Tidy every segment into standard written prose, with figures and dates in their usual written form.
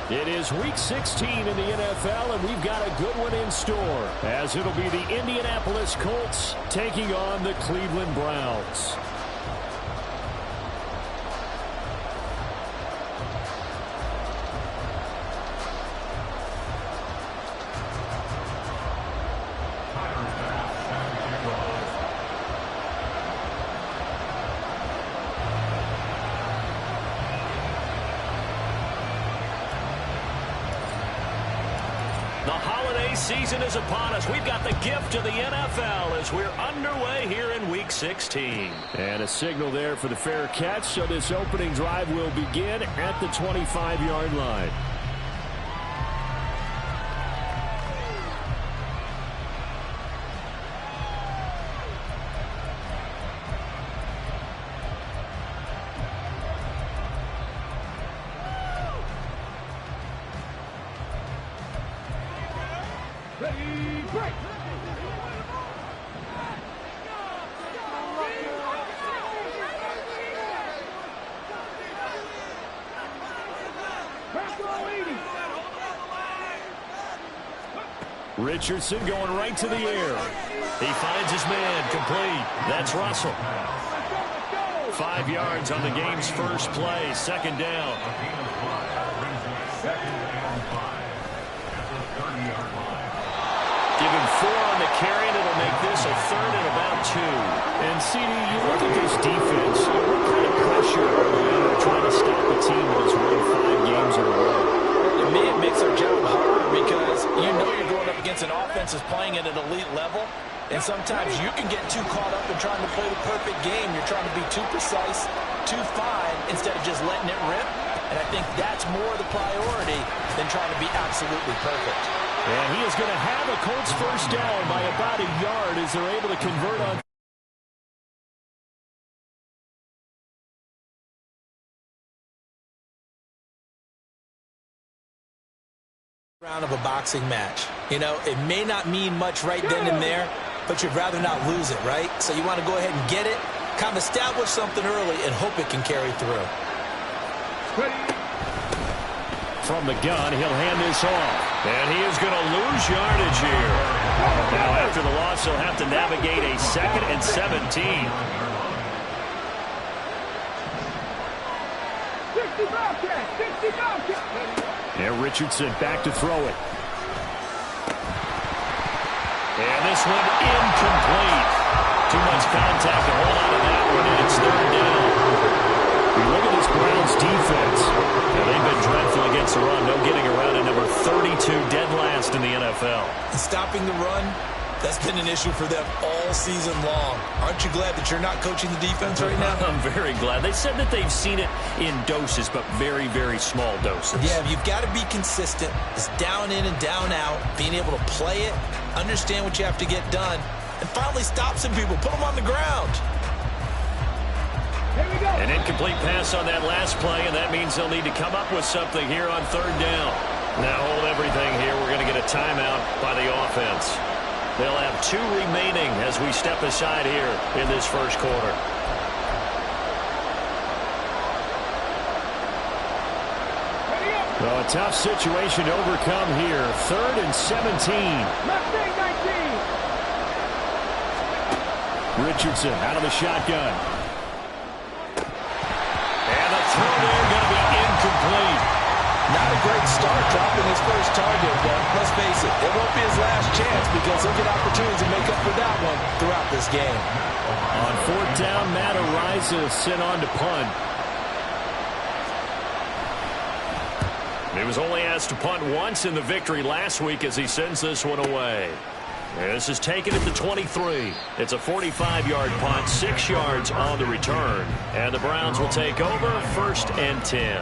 It is Week 16 in the NFL, and we've got a good one in store, as it'll be the Indianapolis Colts taking on the Cleveland Browns. The holiday season is upon us. We've got the gift of the NFL as we're underway here in Week 16. And a signal there for the fair catch, so this opening drive will begin at the 25-yard line. Richardson going right to the air. He finds his man, complete. That's Russell. 5 yards on the game's first play, second down. Give him 4 on the carry, and it'll make this a third and about 2. And, CD, you look at this defense, what kind of pressure are they under trying to stop a team that has won 5 games in a row? To me, it makes their job harder because you know you're going up against an offense that's playing at an elite level, and sometimes you can get too caught up in trying to play the perfect game. You're trying to be too precise, too fine, instead of just letting it rip. And I think that's more the priority than trying to be absolutely perfect. And he is going to have a Colts first down by about a yard as they're able to convert on. Round of a boxing match. You know, it may not mean much right then and there, but you'd rather not lose it, right? So you want to go ahead and get it, kind of establish something early, and hope it can carry through. From the gun, he'll hand this off. And he is going to lose yardage here. Now, after the loss, he'll have to navigate a 2nd and 17. 65. And Richardson back to throw it. And this one incomplete. Too much contact to hold on to that one, and it's 3rd down. You look at this Browns defense. Now, they've been dreadful against the run. No getting around at number 32, dead last in the NFL. And stopping the run, that's been an issue for them all season long. Aren't you glad that you're not coaching the defense right now? I'm very glad. They said that they've seen it in doses, but very, very small doses. Yeah, you've got to be consistent. It's down in and down out, being able to play it, understand what you have to get done, and finally stop some people, put them on the ground. An incomplete pass on that last play, and that means they'll need to come up with something here on 3rd down. Now hold everything here. We're going to get a timeout by the offense. They'll have 2 remaining as we step aside here in this first quarter. Well, a tough situation to overcome here. 3rd and 17. Richardson out of the shotgun. And the throw there going to be incomplete. Not a great start dropping his first target, but let's face it, it won't be his last chance because he'll get opportunities to make up for that one throughout this game. On 4th down, Matt Ariza sent on to punt. He was only asked to punt once in the victory last week as he sends this one away. And this is taken at the 23. It's a 45-yard punt, 6 yards on the return. And the Browns will take over 1st and 10.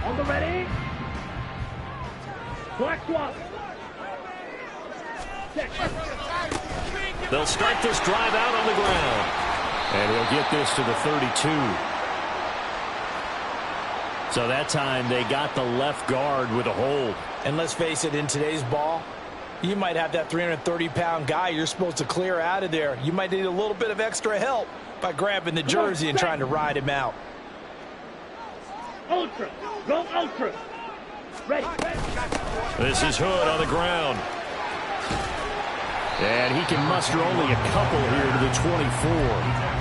On the ready. Black swap. They'll start this drive out on the ground. And he'll get this to the 32. So that time they got the left guard with a hold. And let's face it, in today's ball, you might have that 330-pound guy you're supposed to clear out of there. You might need a little bit of extra help by grabbing the jersey and trying to ride him out. Ultra. Go ultra. Ready. This is Hood on the ground. And he can muster only a couple here to the 24.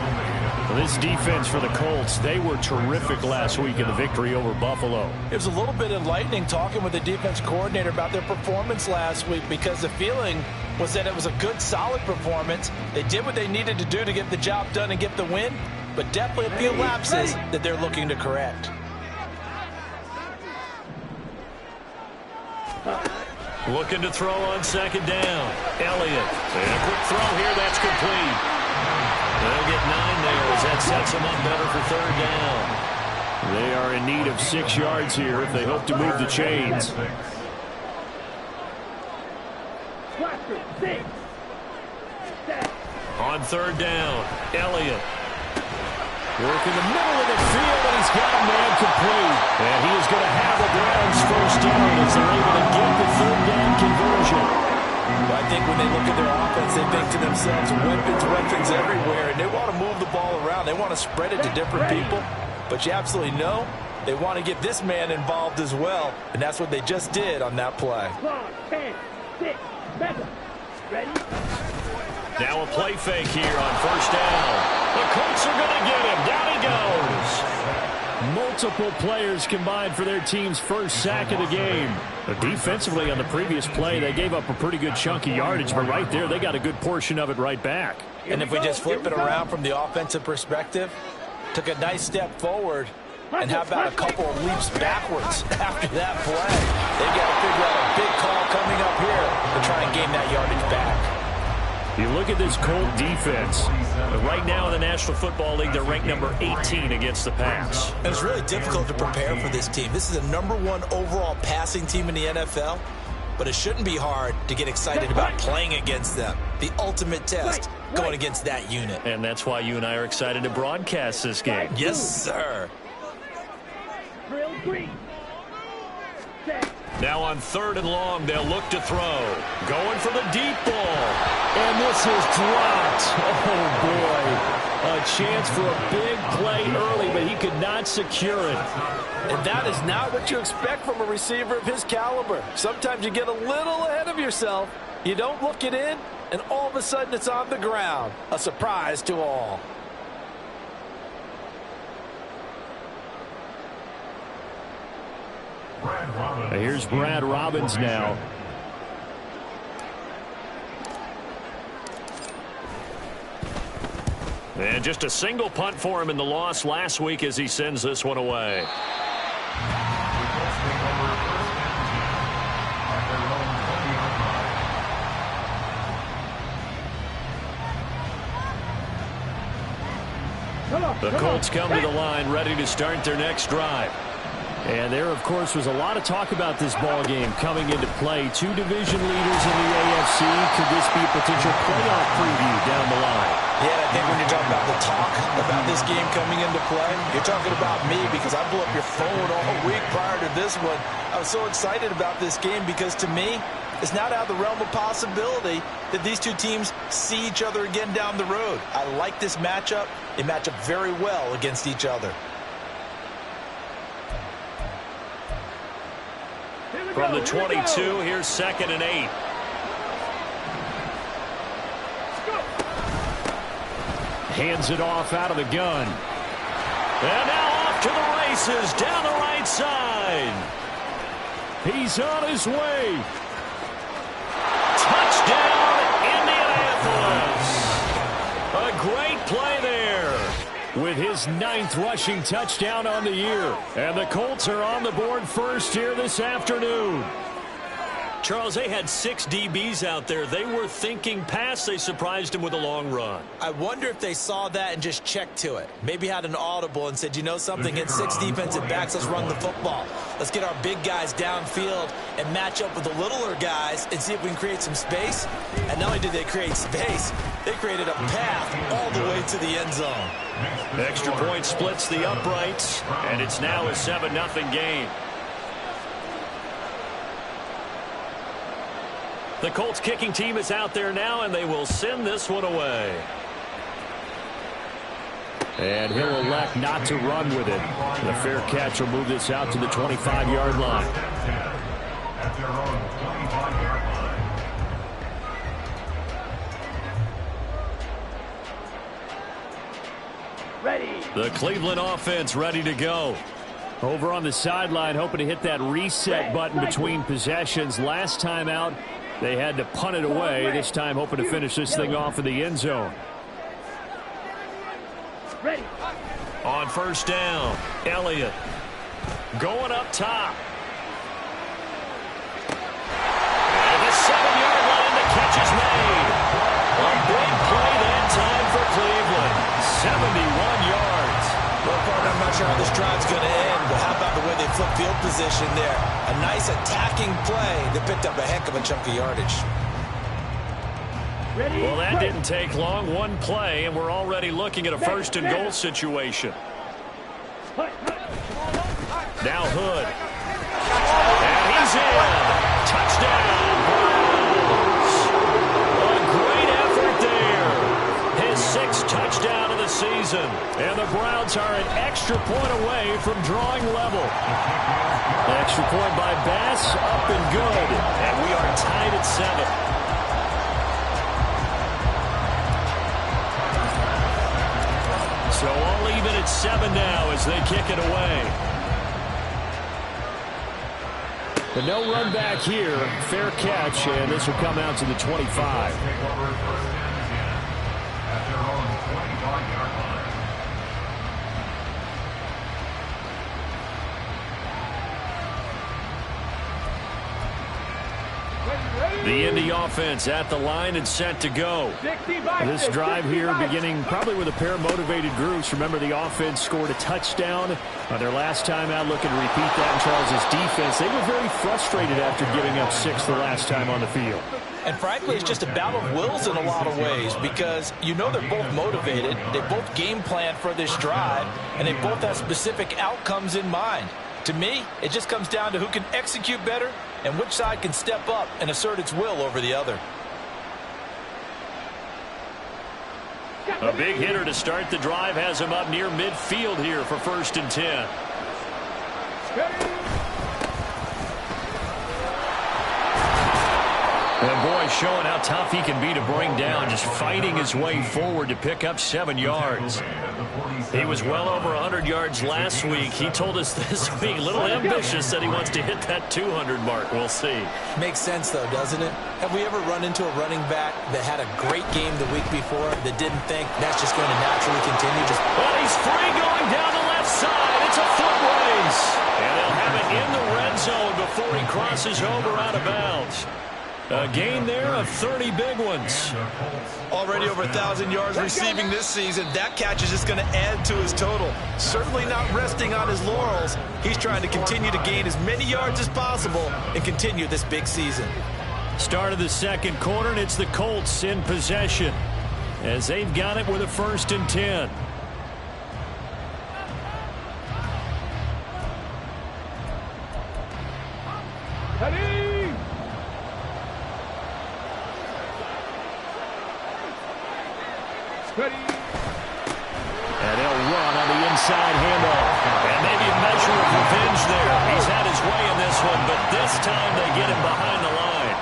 This defense for the Colts, they were terrific last week in the victory over Buffalo. It was a little bit enlightening talking with the defense coordinator about their performance last week, because the feeling was that it was a good, solid performance. They did what they needed to do to get the job done and get the win, but definitely a few lapses that they're looking to correct. Looking to throw on second down. Elliott. And a quick throw here. That's complete. They'll get 9 there as that sets them up better for third down. They are in need of 6 yards here if they hope to move the chains. On third down, Elliott. Work in the middle of the field, and he's got a man complete. And he is going to have the Browns first down as they're able to get the third down conversion. I think when they look at their offense, they think to themselves, weapons everywhere, and they want to move the ball around. They want to spread it to different people, but you absolutely know they want to get this man involved as well, and that's what they just did on that play. 10, 6, 7. Ready? Now a play fake here on first down. The Colts are going to get him. Down he goes. Multiple players combined for their team's first sack of the game. But defensively on the previous play, they gave up a pretty good chunk of yardage, but right there, they got a good portion of it right back. And if we just flip it around from the offensive perspective, took a nice step forward, and how about a couple of leaps backwards after that play? They've got to figure out a big call coming up here to try and gain that yardage back. You look at this Colt defense. But right now in the National Football League, they're ranked number 18 against the pass. And it's really difficult to prepare for this team. This is the #1 overall passing team in the NFL, but it shouldn't be hard to get excited about playing against them. The ultimate test going against that unit. And that's why you and I are excited to broadcast this game. Yes, sir. Drill 3. Set. Now on third and long, they'll look to throw. Going for the deep ball. And this is dropped. Oh, boy. A chance for a big play early, but he could not secure it. And that is not what you expect from a receiver of his caliber. Sometimes you get a little ahead of yourself. You don't look it in, and all of a sudden it's on the ground. A surprise to all. Here's Brad Robbins now. And just a single punt for him in the loss last week as he sends this one away. The Colts come to the line ready to start their next drive. And there, of course, was a lot of talk about this ball game coming into play. 2 division leaders in the AFC. Could this be a potential playoff preview down the line? Yeah, I think when you're talking about the talk about this game coming into play, you're talking about me, because I blew up your phone all week prior to this one. I was so excited about this game because, to me, it's not out of the realm of possibility that these two teams see each other again down the road. I like this matchup. They match up very well against each other. From the 22, here's 2nd and 8. Hands it off out of the gun. And now off to the races down the right side. He's on his way. Touchdown, Indianapolis. A great play there. With his 9th rushing touchdown on the year. And the Colts are on the board first here this afternoon. Charles, they had 6 DBs out there. They were thinking pass. They surprised him with a long run. I wonder if they saw that and just checked to it. Maybe had an audible and said, you know something, get 6 defensive backs, let's run the football. Let's get our big guys downfield and match up with the littler guys and see if we can create some space. And not only did they create space, They created a path all the way to the end zone. Extra point splits the uprights, and it's now a 7-0 game. The Colts kicking team is out there now, and they will send this one away. And he'll elect not to run with it. The fair catch will move this out to the 25-yard line. At their own 25-yard line. Ready. The Cleveland offense ready to go. Over on the sideline, hoping to hit that reset button between possessions. Last time out, they had to punt it away. This time, hoping to finish this thing off in the end zone. Ready. On first down, Elliott going up top. At the 7-yard line, the catch is made. A big play that time for Cleveland. 71 yards. Well, partner, I'm not sure how this drive's going to end, but how about the way they flip field position there? A nice attacking play that picked up a heck of a chunk of yardage. Ready. Well, that didn't take long. One play, and we're already looking at a first and goal situation. Now Hood. And he's in. Touchdown, Browns. A great effort there. His 6th touchdown of the season. And the Browns are an extra point away from drawing level. Extra point by Bass, up and good. And we are tied at 7. So all even at 7 now as they kick it away. But no run back here. Fair catch, and this will come out to the 25. Take over first and 10 at their own 25-yard line. The Indy offense at the line and set to go. This drive here beginning probably with a pair of motivated groups. Remember, the offense scored a touchdown on their last time out, looking to repeat that in Charles' defense. They were very frustrated after giving up 6 the last time on the field. And frankly, it's just a battle of wills in a lot of ways because you know they're both motivated, they both game plan for this drive, and they both have specific outcomes in mind. To me, it just comes down to who can execute better and which side can step up and assert its will over the other. A big hitter to start the drive has him up near midfield here for first and 10. And boy, showing how tough he can be to bring down, just fighting his way forward to pick up 7 yards. He was well over 100 yards last week. He told us this week, a little ambitious, that he wants to hit that 200 mark. We'll see. Makes sense, though, doesn't it? Have we ever run into a running back that had a great game the week before that didn't think that's just going to naturally continue? Well, he's free going down the left side. It's a foot race. And they'll have it in the red zone before he crosses over out of bounds. A gain there of 30 big ones. Already over 1,000 yards receiving this season. That catch is just going to add to his total. Certainly not resting on his laurels. He's trying to continue to gain as many yards as possible and continue this big season. Start of the second quarter, and it's the Colts in possession as they've got it with a first and 10. And they'll run on the inside handoff. And maybe a measure of revenge there. He's had his way in this one, but this time they get him behind the line.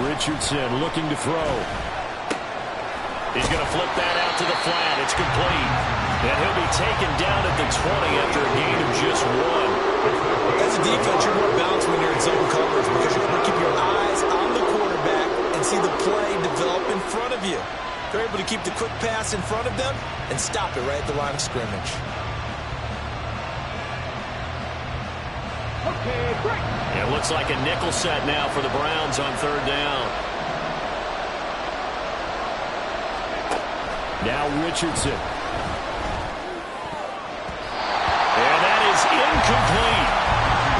Richardson looking to throw. He's going to flip that out to the flat. It's complete. And he'll be taken down at the 20 after a gain of just 1. As a defense, you're more balanced when you're in zone coverage because you're going to keep your eyes on the quarterback and see the play develop in front of you. They're able to keep the quick pass in front of them and stop it right at the line of scrimmage. It looks like a nickel set now for the Browns on third down. Now Richardson. And that is incomplete.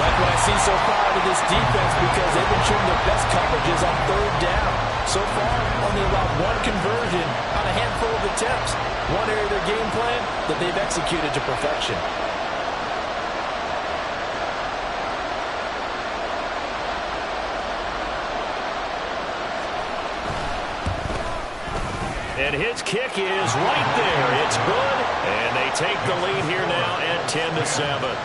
Like like what I see so far out of this defense because they've been showing their best coverages on third down. So far, only allowed one conversion on a handful of attempts. One area of their game plan that they've executed to perfection. And his kick is right there. It's good. And they take the lead here now at 10-7.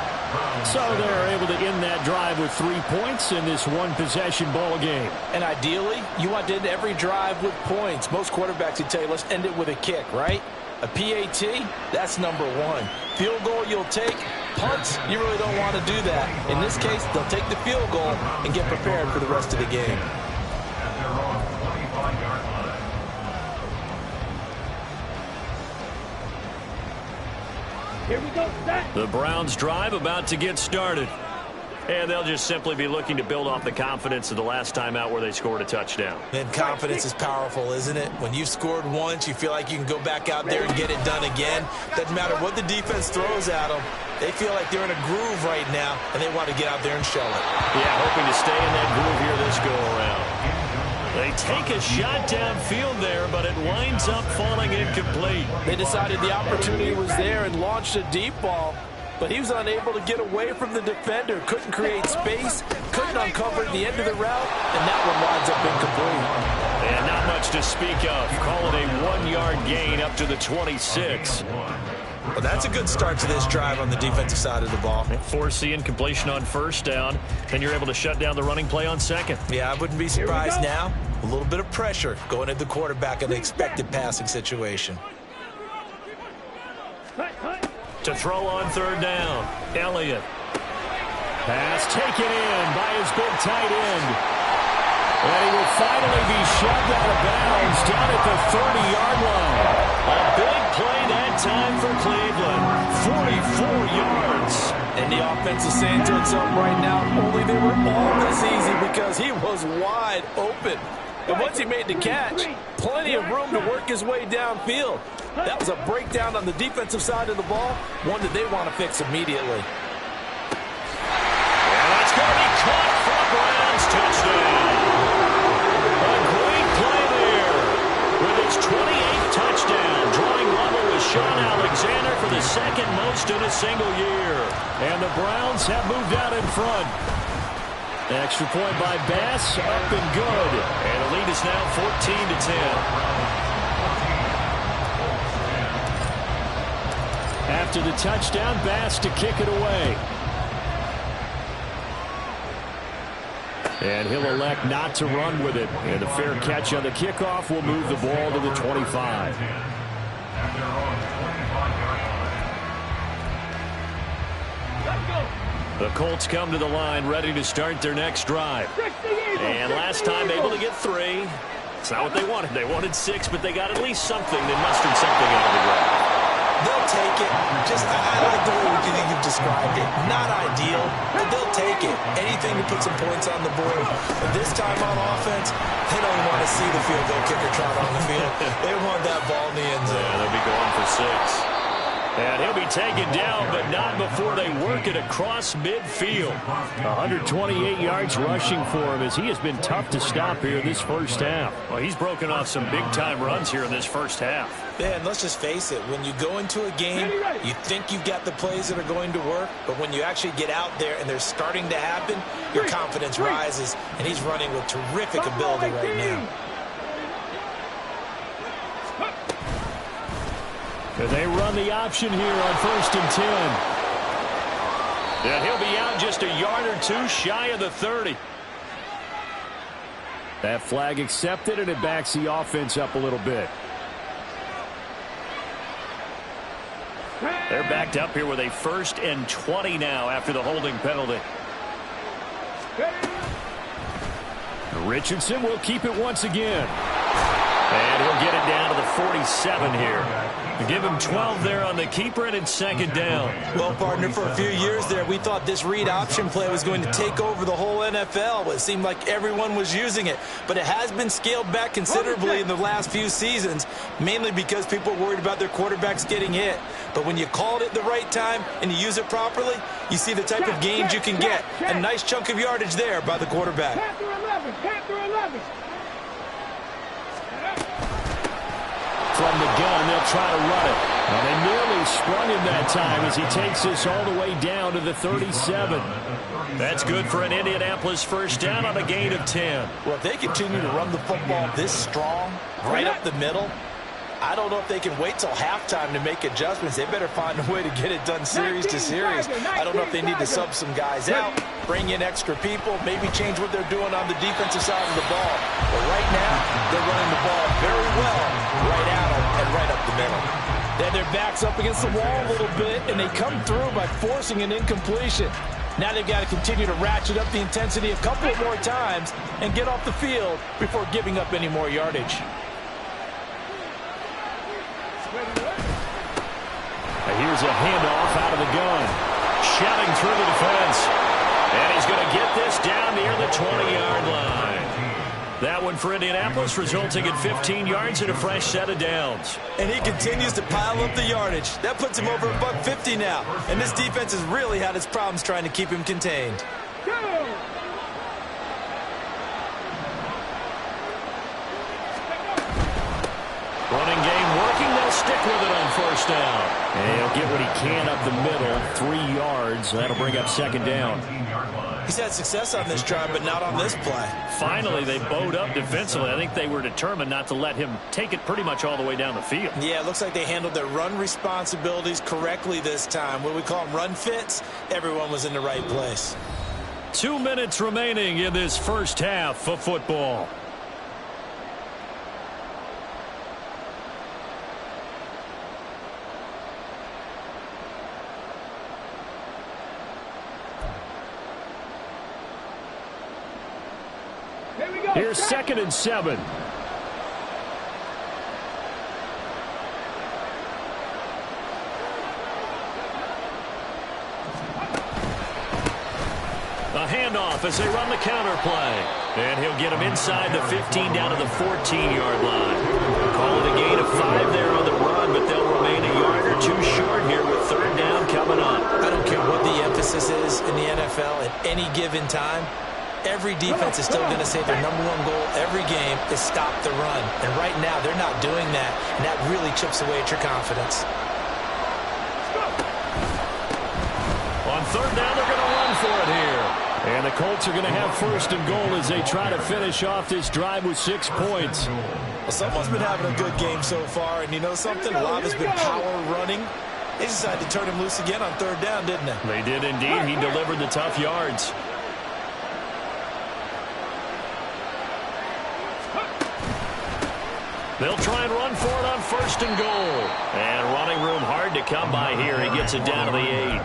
So they're able to end that drive with 3 points in this one-possession ball game. And ideally, you want to end every drive with points. Most quarterbacks would tell you, let's end it with a kick, right? A PAT, that's number one. Field goal you'll take. Punts, you really don't want to do that. In this case, they'll take the field goal and get prepared for the rest of the game. At their own 25-yard line. Here we go, set. The Browns drive about to get started. And they'll just simply be looking to build off the confidence of the last time out where they scored a touchdown. And confidence is powerful, isn't it? When you've scored once, you feel like you can go back out there and get it done again. Doesn't matter what the defense throws at them. They feel like they're in a groove right now, and they want to get out there and show it. Yeah, hoping to stay in that groove here this go-around. They take a shot downfield there, but it winds up falling incomplete. They decided the opportunity was there and launched a deep ball, but he was unable to get away from the defender. Couldn't create space, couldn't uncover the end of the route, and that one winds up incomplete. And not much to speak of. Call it a 1-yard gain up to the 26. Well, that's a good start to this drive on the defensive side of the ball. Force the incompletion on first down, and you're able to shut down the running play on second. Yeah, I wouldn't be surprised now. A little bit of pressure going at the quarterback in the expected passing situation. To throw on third down, Elliott. Pass taken in by his big tight end. And he will finally be shoved out of bounds down at the 30-yard line. A big play that time for Cleveland. 44 yards. And the offense is saying to itself right now, only they were all this easy because he was wide open. And once he made the catch, plenty of room to work his way downfield. That was a breakdown on the defensive side of the ball, one that they want to fix immediately. And that's going to be caught for a Browns touchdown. A great play there with his 28th touchdown, drawing level with Sean Alexander for the second most in a single year. And the Browns have moved out in front. Extra point by Bass, up and good. And the lead is now 14-10. After the touchdown, Bass to kick it away. And he'll elect not to run with it. And the fair catch on the kickoff will move the ball to the 25. At their own 25-yard line. The Colts come to the line ready to start their next drive. And last time able to get 3. It's not what they wanted. They wanted 6, but they got at least something. They mustered something out of the ground. They'll take it. I like the way you've described it. Not ideal, but they'll take it. Anything to put some points on the board. But this time on offense, they don't want to see the field goal kicker trot on the field. They want that ball in the end zone. Yeah, they'll be going for 6. And he'll be taken down, but not before they work it across midfield. 128 yards rushing for him as he has been tough to stop here this first half. Well, he's broken off some big-time runs here in this first half. Yeah, and let's just face it. When you go into a game, you think you've got the plays that are going to work, but when you actually get out there and they're starting to happen, your confidence rises, and he's running with terrific ability right now. They run the option here on 1st and 10. And he'll be out just a yard or 2 shy of the 30. That flag accepted, and it backs the offense up a little bit. They're backed up here with a 1st and 20 now after the holding penalty. Richardson will keep it once again. And he'll get it down to the 47 here. Give him 12 there on the keeper, and it's 2nd down. Well, partner, for a few years there, we thought this read option play was going to take over the whole NFL. It seemed like everyone was using it. But it has been scaled back considerably in the last few seasons, mainly because people are worried about their quarterbacks getting hit. But when you call it at the right time and you use it properly, you see the type of gains you can get. A nice chunk of yardage there by the quarterback. Panther 11, Panther 11. From the gun, they'll try to run it. And they nearly sprung him that time as he takes this all the way down to the 37. That's good for an Indianapolis first down on a gain of 10. Well, if they continue to run the football this strong, right up the middle, I don't know if they can wait till halftime to make adjustments. They better find a way to get it done series to series. I don't know if they need to sub some guys out, bring in extra people, maybe change what they're doing on the defensive side of the ball. But right now, they're running the ball very well right at them and right up the middle. Then their back's up against the wall a little bit, and they come through by forcing an incompletion. Now they've got to continue to ratchet up the intensity a couple of more times and get off the field before giving up any more yardage. Here's a handoff out of the gun. Shouting through the defense. And he's going to get this down near the 20-yard line. That one for Indianapolis, resulting in 15 yards and a fresh set of downs. And he continues to pile up the yardage. That puts him over $150 now. And this defense has really had its problems trying to keep him contained. Running game working. They'll stick with it on first down. And he'll get what he can up the middle, 3 yards. That'll bring up second down. He's had success on this drive, but not on this play. Finally, they bowed up defensively. I think they were determined not to let him take it pretty much all the way down the field. Yeah, it looks like they handled their run responsibilities correctly this time. What we call them run fits, everyone was in the right place. 2 minutes remaining in this first half of football. Here's 2nd and 7. A handoff as they run the counter play. And he'll get him inside the 15 down to the 14-yard line. Call it a gain of 5 there on the run, but they'll remain a yard or two short here with third down coming up. I don't care what the emphasis is in the NFL at any given time. Every defense is still going to say their number one goal every game is stop the run. And right now, they're not doing that, and that really chips away at your confidence. On third down, they're going to run for it here. And the Colts are going to have 1st and goal as they try to finish off this drive with 6 points. Well, someone's been having a good game so far, and you know something? A lot has been power running. They decided to turn him loose again on third down, didn't they? They did indeed. He delivered the tough yards. They'll try and run for it on 1st and goal. And running room hard to come by here. He gets it down to the 8.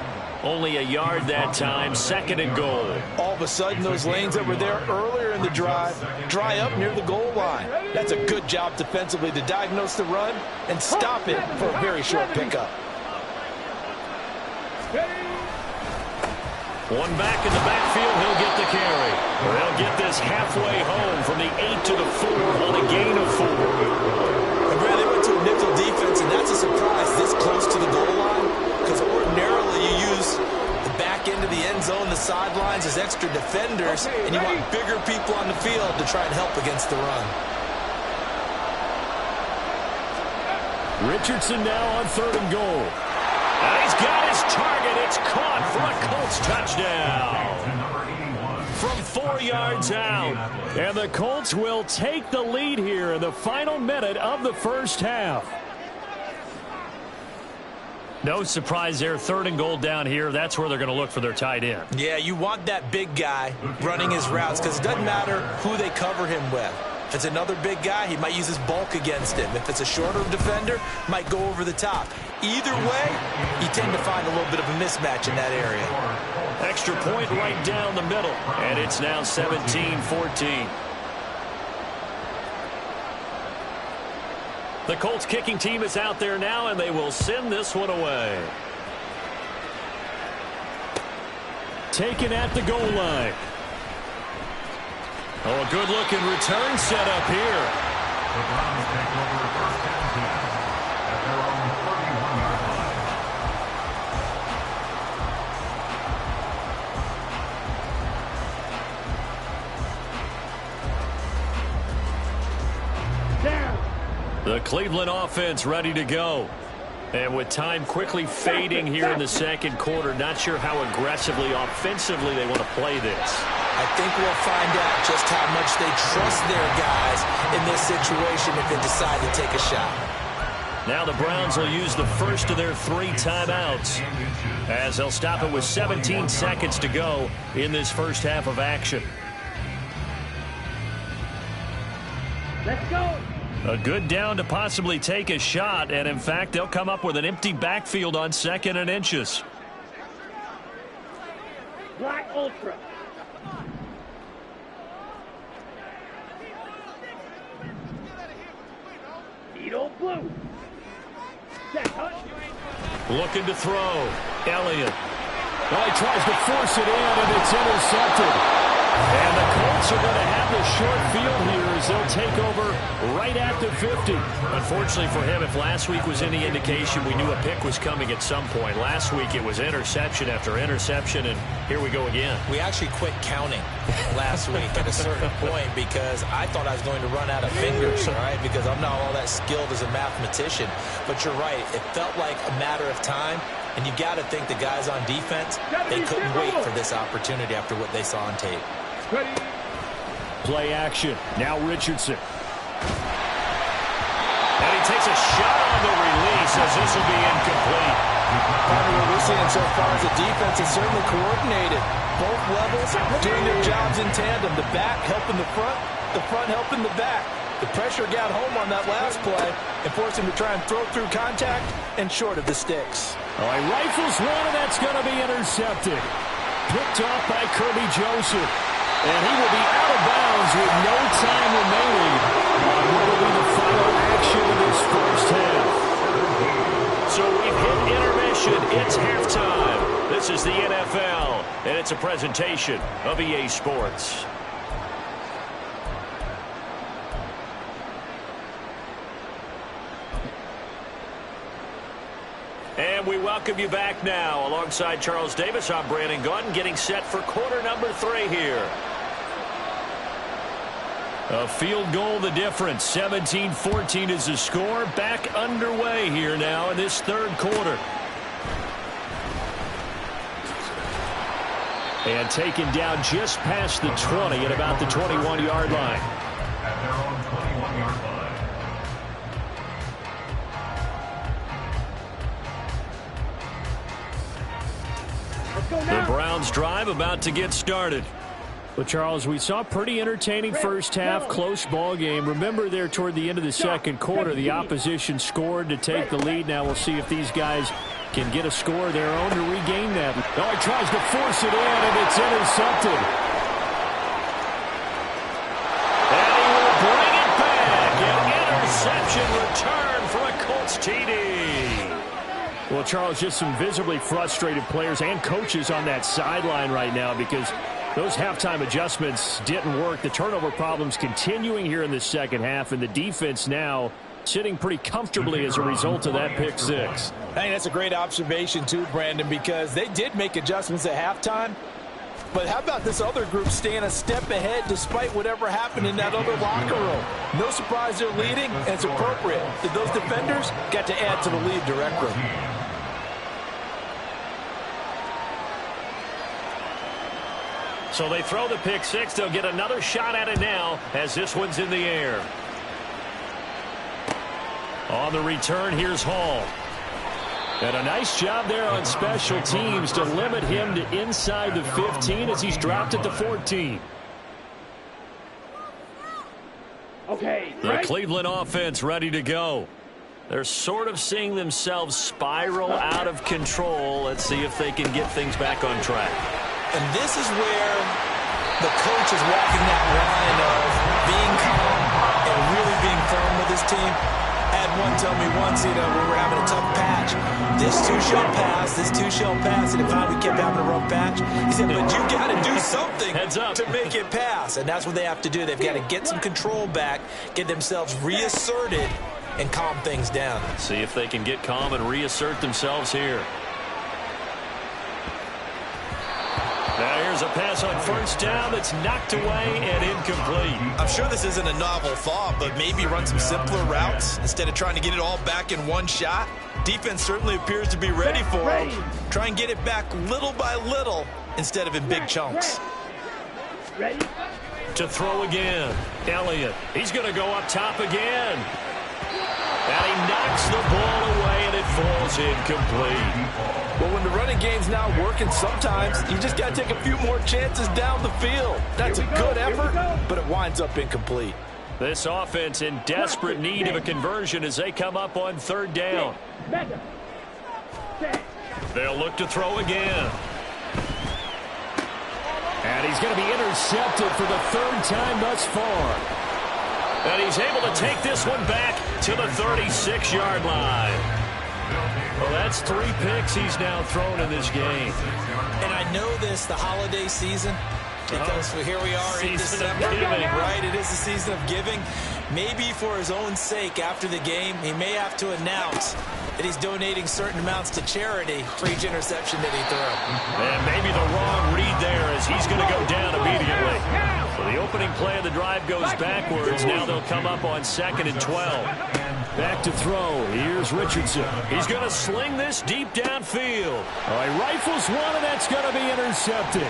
Only a yard that time. 2nd and goal. All of a sudden, those lanes that were there earlier in the drive dry up near the goal line. That's a good job defensively to diagnose the run and stop it for a very short pickup. One back in the backfield, he'll get the carry. They'll get this halfway home from the 8 to the 4 on a gain of 4. And Brad, they went to a nickel defense, and that's a surprise this close to the goal line, because ordinarily you use the back end of the end zone, the sidelines as extra defenders, and you want bigger people on the field to try and help against the run. Richardson now on 3rd and goal. And he's got his target. It's caught for a Colts touchdown. From 4 yards out. And the Colts will take the lead here in the final minute of the first half. No surprise there. 3rd and goal down here. That's where they're going to look for their tight end. Yeah, you want that big guy running his routes because it doesn't matter who they cover him with. If it's another big guy, he might use his bulk against him. If it's a shorter defender, might go over the top. Either way, you tend to find a little bit of a mismatch in that area. Extra point right down the middle. And it's now 17-14. The Colts kicking team is out there now, and they will send this one away. Taken at the goal line. Oh, a good-looking return set up here. The Browns take over 1st and 10 at their own 31-yard line. The Cleveland offense ready to go. And with time quickly fading here in the second quarter, not sure how aggressively, offensively they want to play this. I think we'll find out just how much they trust their guys in this situation if they decide to take a shot. Now the Browns will use the first of their 3 timeouts as they'll stop it with 17 seconds to go in this first half of action. Let's go. A good down to possibly take a shot, and in fact, they'll come up with an empty backfield on 2nd and inches. Black Ultra. Edo Blue. Looking to throw. Elliott. Well, he tries to force it in, and it's intercepted. And the Colts are going to have the short field here as they'll take over right at the 50. Unfortunately for him, if last week was any indication, we knew a pick was coming at some point. Last week it was interception after interception, and here we go again. We actually quit counting last week at a certain point because I thought I was going to run out of fingers, all right, because I'm not all that skilled as a mathematician. But you're right. It felt like a matter of time. And you got to think the guys on defense, they couldn't wait for this opportunity after what they saw on tape. Play action. Now Richardson. And he takes a shot on the release as this will be incomplete. What we're seeing so far is the defense is certainly coordinated. Both levels doing their jobs in tandem. The back helping the front helping the back. The pressure got home on that last play and forced him to try and throw through contact and short of the sticks. Oh, he rifles one, and that's going to be intercepted. Picked off by Kirby Joseph. And he will be out of bounds with no time remaining. What will be the final action of this first half? So we've hit intermission. It's halftime. This is the NFL, and it's a presentation of EA Sports. And we welcome you back now. Alongside Charles Davis, I'm Brandon Gunn, getting set for quarter number 3 here. A field goal the difference. 17-14 is the score. Back underway here now in this third quarter. And taken down just past the 20 at about the 21-yard line. At their own 21-yard line. The Browns drive about to get started. Well, Charles, we saw a pretty entertaining first half, close ball game. Remember there toward the end of the second quarter, the opposition scored to take the lead. Now we'll see if these guys can get a score of their own to regain that. Oh, he tries to force it in, and it's intercepted. And he will bring it back. An interception return for a Colts TD. Well, Charles, just some visibly frustrated players and coaches on that sideline right now because those halftime adjustments didn't work. The turnover problems continuing here in the second half, and the defense now sitting pretty comfortably as a result of that pick six. I think that's a great observation too, Brandon, because they did make adjustments at halftime. But how about this other group staying a step ahead despite whatever happened in that other locker room? No surprise they're leading, and it's appropriate that those defenders got to add to the lead directly. So they throw the pick six. They'll get another shot at it now as this one's in the air. On the return, here's Hall. And a nice job there on special teams to limit him to inside the 15 as he's dropped at the 14. Okay. The Cleveland offense ready to go. They're sort of seeing themselves spiral out of control. Let's see if they can get things back on track. And this is where the coach is walking that line of being calm and really being firm with his team. I had one tell me once, we were having a tough patch. This too shall pass, this too shall pass. And finally we kept having a rough patch. He said, but you got to do something to make it pass. And that's what they have to do. They've got to get some control back, get themselves reasserted, and calm things down. See if they can get calm and reassert themselves here. Now here's a pass on first down that's knocked away and incomplete. I'm sure this isn't a novel thought, but maybe run some simpler routes instead of trying to get it all back in one shot. Defense certainly appears to be ready for him. Try and get it back little by little instead of in big chunks. Ready? To throw again. Elliott. He's going to go up top again. And he knocks the ball away, and it falls incomplete. Well, when the running game's not working, sometimes you just got to take a few more chances down the field. That's a good effort, but it winds up incomplete. This offense in desperate need of a conversion as they come up on third down. They'll look to throw again. And he's going to be intercepted for the third time thus far. And he's able to take this one back to the 36-yard line. Well, that's 3 picks he's now thrown in this game. And I know this, the holiday season, because here we are in December, right? It is the season of giving. Maybe for his own sake after the game, he may have to announce that he's donating certain amounts to charity for each interception that he threw. And maybe the wrong read there as he's going to go down immediately. So the opening play of the drive goes backwards. Now they'll come up on 2nd and 12. Back to throw. Here's Richardson. He's going to sling this deep downfield. All right, rifles one, and that's going to be intercepted.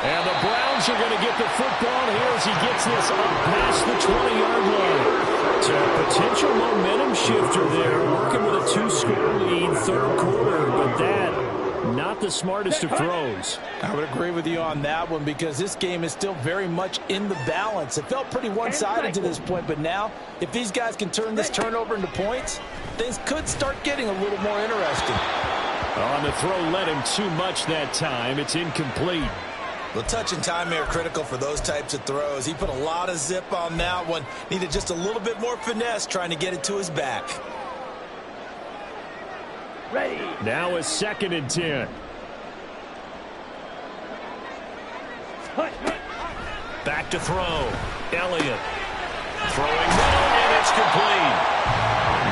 And the Browns are going to get the football here as he gets this up past the 20-yard line. It's a potential momentum shifter there, working with a 2-score lead, third quarter, but that, not the smartest of throws. I would agree with you on that one because this game is still very much in the balance. It felt pretty one-sided to this point, but now, if these guys can turn this turnover into points, things could start getting a little more interesting. On the throw, led him too much that time. It's incomplete. The touch and time are critical for those types of throws. He put a lot of zip on that one. Needed just a little bit more finesse trying to get it to his back. Ready. Now a 2nd and 10. Back to throw. Elliott. Throwing middle, and it's complete.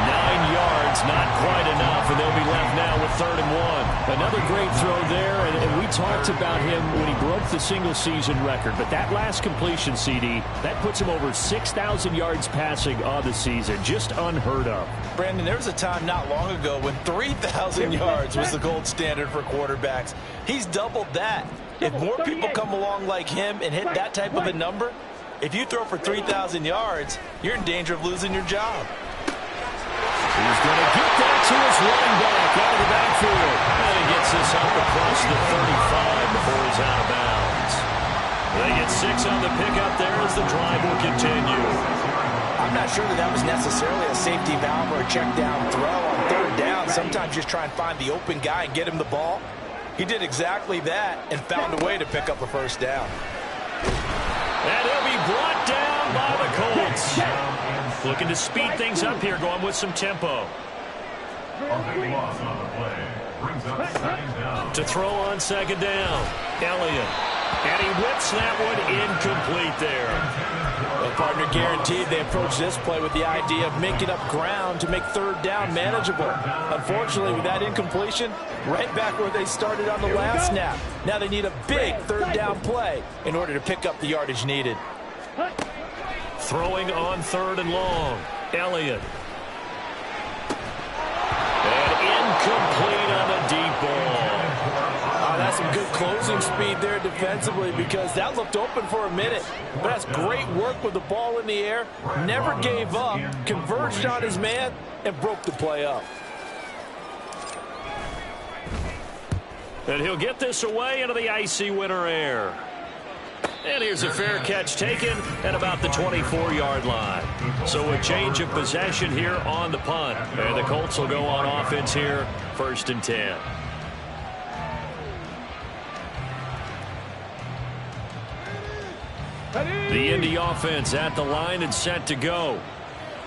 9 yards, not quite enough, and they'll be left now with 3rd and 1. Another great throw there, and we talked about him when he broke the single-season record. But that last completion, CD, that puts him over 6,000 yards passing on the season. Just unheard of. Brandon, there was a time not long ago when 3,000 yards was the gold standard for quarterbacks. He's doubled that. If more people come along like him and hit that type of a number, if you throw for 3,000 yards, you're in danger of losing your job. He's going to get that to his running back out of the backfield. And he gets this up across the 35 before he's out of bounds. They get 6 on the pickup there as the drive will continue. I'm not sure that was necessarily a safety valve or a check down throw on 3rd down. Sometimes just try and find the open guy and get him the ball. He did exactly that and found a way to pick up a 1st down. And he'll be brought down by the Colts. Looking to speed things up here, going with some tempo. A big loss on the play. Brings up 2nd down. To throw on 2nd down. Elliott. And he whips that one incomplete there. Well, partner guaranteed they approach this play with the idea of making up ground to make 3rd down manageable. Unfortunately, with that incompletion, right back where they started on the last snap. Now they need a big 3rd down play in order to pick up the yardage needed. Throwing on 3rd and long. Elliott. And incomplete on the deep ball. Oh, that's some good closing speed there defensively because that looked open for a minute. But that's great work with the ball in the air. Never gave up, converged on his man, and broke the play up. And he'll get this away into the icy winter air. And here's a fair catch taken at about the 24-yard line. So a change of possession here on the punt. And the Colts will go on offense here, 1st and 10. The Indy offense at the line and set to go.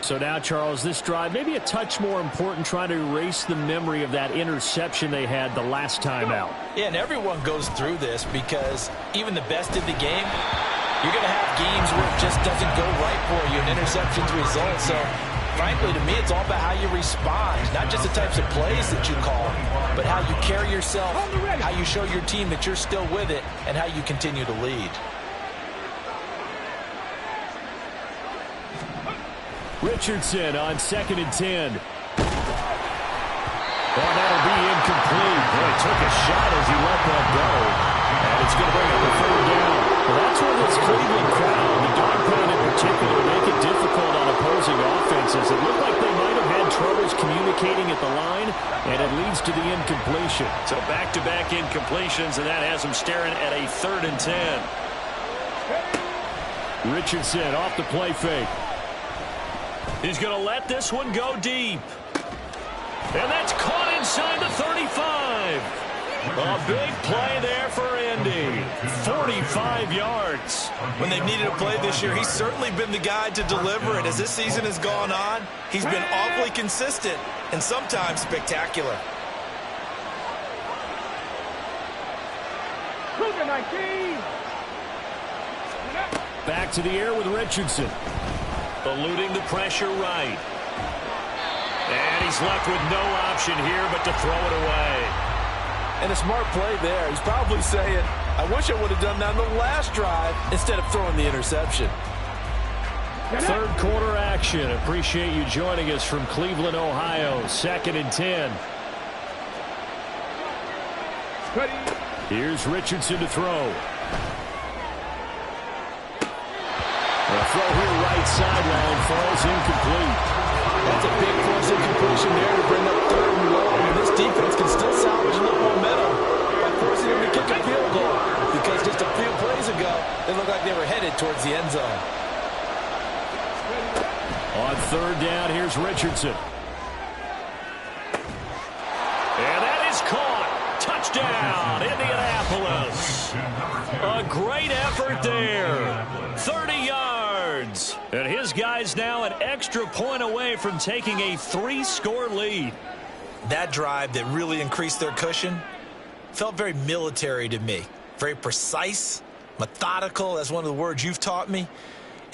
So now, Charles, this drive maybe a touch more important, trying to erase the memory of that interception they had the last time out. Yeah, and everyone goes through this because even the best in the game, you're going to have games where it just doesn't go right for you and interceptions result. So frankly, to me, it's all about how you respond, not just the types of plays that you call, but how you carry yourself, how you show your team that you're still with it, and how you continue to lead. Richardson on 2nd and 10. Well, that'll be incomplete. Boy, took a shot as he let that go. And it's going to bring up a 3rd down. Well, that's where this Cleveland crowd, the dog pound in particular, make it difficult on opposing offenses. It looked like they might have had troubles communicating at the line, and it leads to the incompletion. So back-to-back incompletions, and that has them staring at a 3rd and 10. Richardson off the play fake. He's going to let this one go deep. And that's caught inside the 35. A big play there for Indy. 45 yards. When they've needed a play this year, he's certainly been the guy to deliver it. As this season has gone on, he's been awfully consistent and sometimes spectacular. Back to the air with Richardson. Eluding the pressure right. And he's left with no option here but to throw it away. And a smart play there. He's probably saying, I wish I would have done that on the last drive instead of throwing the interception. 3rd quarter action. Appreciate you joining us from Cleveland, Ohio. 2nd and 10. Here's Richardson to throw. A throw here right sideline falls incomplete. That's a big force incompletion there to bring up 3rd and long. And this defense can still salvage a little momentum by forcing him to kick a field goal. Because just a few plays ago, it looked like they were headed towards the end zone. On 3rd down, here's Richardson. And that is caught. Touchdown, Indianapolis. A great effort there. 30 yards. And his guys now an extra point away from taking a 3-score lead. That drive that really increased their cushion felt very military to me. Very precise, methodical. That's one of the words you've taught me.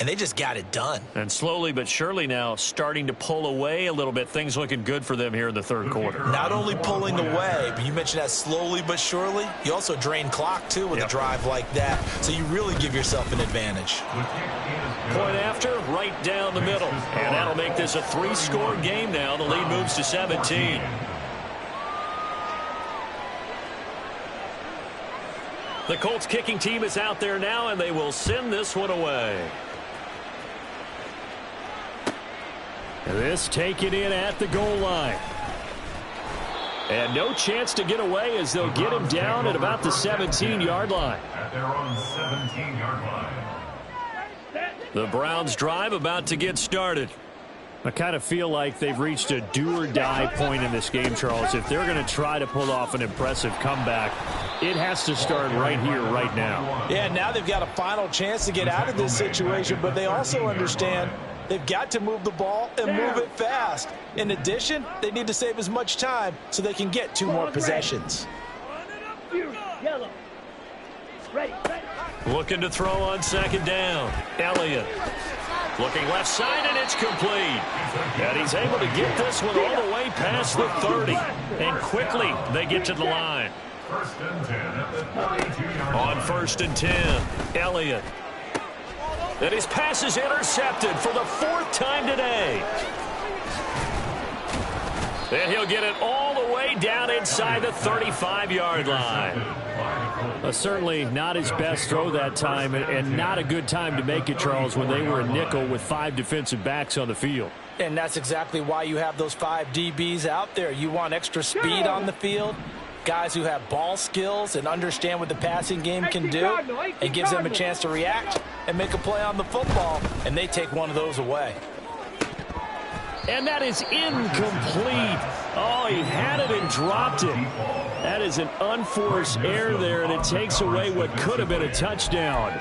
And they just got it done. And slowly but surely now starting to pull away a little bit. Things looking good for them here in the 3rd quarter. Not only pulling away, but you mentioned that slowly but surely. You also drain clock, too, with a drive like that. So you really give yourself an advantage. Point after, right down the middle. And that'll make this a 3-score game now. The lead moves to 17. The Colts kicking team is out there now, and they will send this one away. This taken in at the goal line. And no chance to get away as they'll get him down at about the 17-yard line. At their own 17-yard line. The Browns drive about to get started. I kind of feel like they've reached a do-or-die point in this game, Charles. If they're going to try to pull off an impressive comeback, it has to start right here, right now. Yeah, now they've got a final chance to get out of this situation, but they also understand they've got to move the ball and move it fast. In addition, they need to save as much time so they can get 2 more possessions. Yellow. Ready. Looking to throw on 2nd down. Elliott. Looking left side, and it's complete. And he's able to get this one all the way past the 30. And quickly, they get to the line. 1st and 10 at the 32-yard line. On 1st and 10, Elliott. And his pass is intercepted for the 4th time today. And he'll get it all the way down inside the 35-yard line. Certainly not his best throw that time, and not a good time to make it, Charles, when they were a nickel with 5 defensive backs on the field. And that's exactly why you have those 5 DBs out there. You want extra speed on the field, guys who have ball skills and understand what the passing game can do. It gives them a chance to react and make a play on the football, and they take one of those away. And that is incomplete. Oh, he had it and dropped it. That is an unforced error there, and it takes away what could have been a touchdown.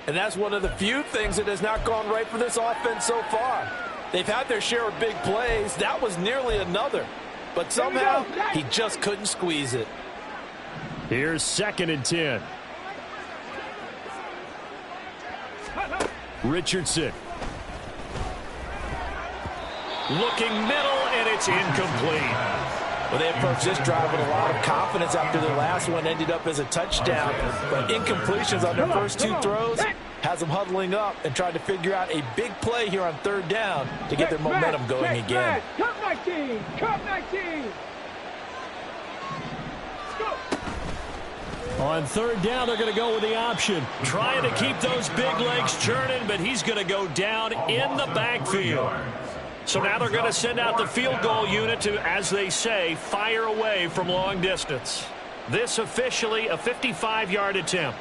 And that's one of the few things that has not gone right for this offense so far. They've had their share of big plays. That was nearly another. But somehow, he just couldn't squeeze it. Here's 2nd and 10. Looking middle, and it's incomplete. Well, they approached this drive with a lot of confidence after their last one ended up as a touchdown. But incompletions on their first two throws has them huddling up and trying to figure out a big play here on third down to get their momentum going again. Come 19! Come 19! On third down, they're going to go with the option. Trying to keep those big legs churning, but he's going to go down in the backfield. So now they're going to send out the field goal unit to, as they say, fire away from long distance. This officially a 55-yard attempt.